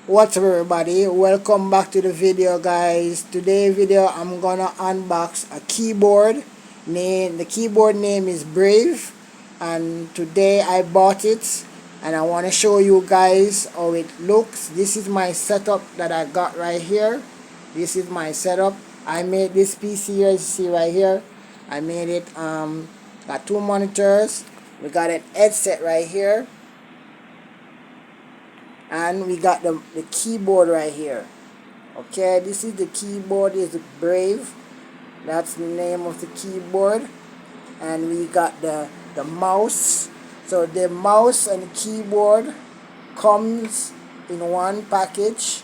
What's up everybody, welcome back to the video guys. Today video I'm gonna unbox a keyboard. The keyboard name is Brave, and today I bought it and I want to show you guys how it looks. This is my setup that I got right here. This is my setup. I made this PC here, you see right here. I made it, got two monitors, we got an headset right here, and we got the keyboard right here. Okay, this is the keyboard, is Brave. That's the name of the keyboard. And we got the mouse. So the mouse and the keyboard comes in one package.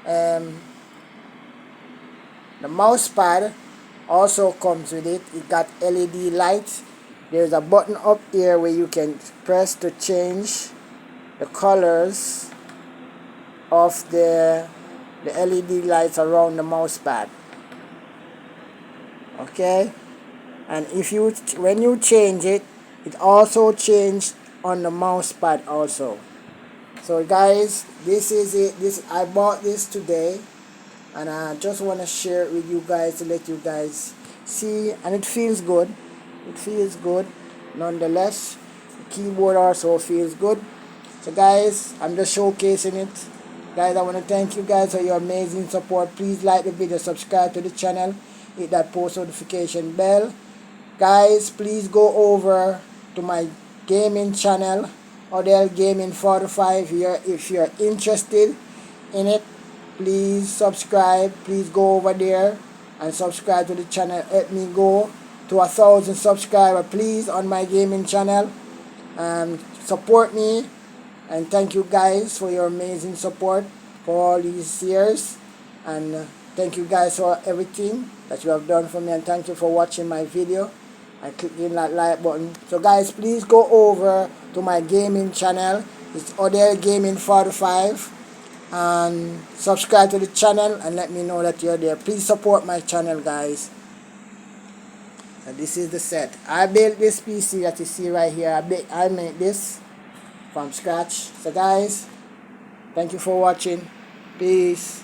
The mouse pad also comes with it. It got LED light. There's a button up here where you can press to change the colors of the LED lights around the mouse pad. Okay, and when you change it, it also changed on the mouse pad also. So guys, this is it. I bought this today, and I just want to share it with you guys to let you guys see, and it feels good. It feels good nonetheless. The keyboard also feels good. So guys, I'm just showcasing it. Guys, I want to thank you guys for your amazing support. Please like the video, subscribe to the channel, hit that post notification bell. Guys, please go over to my gaming channel, Odell Gaming 45. If you're interested in it, please subscribe. Please go over there and subscribe to the channel. Help me go to 1,000 subscribers, please, on my gaming channel. Support me, and thank you guys for your amazing support for all these years. And thank you guys for everything that you have done for me, and thank you for watching my video and clicking that like button. So guys, please go over to my gaming channel. It's Odell Gaming 45, and subscribe to the channel and let me know that you're there. Please support my channel guys. And this is the set. I built this PC that you see right here. I made this from scratch. So guys, thank you for watching. Peace.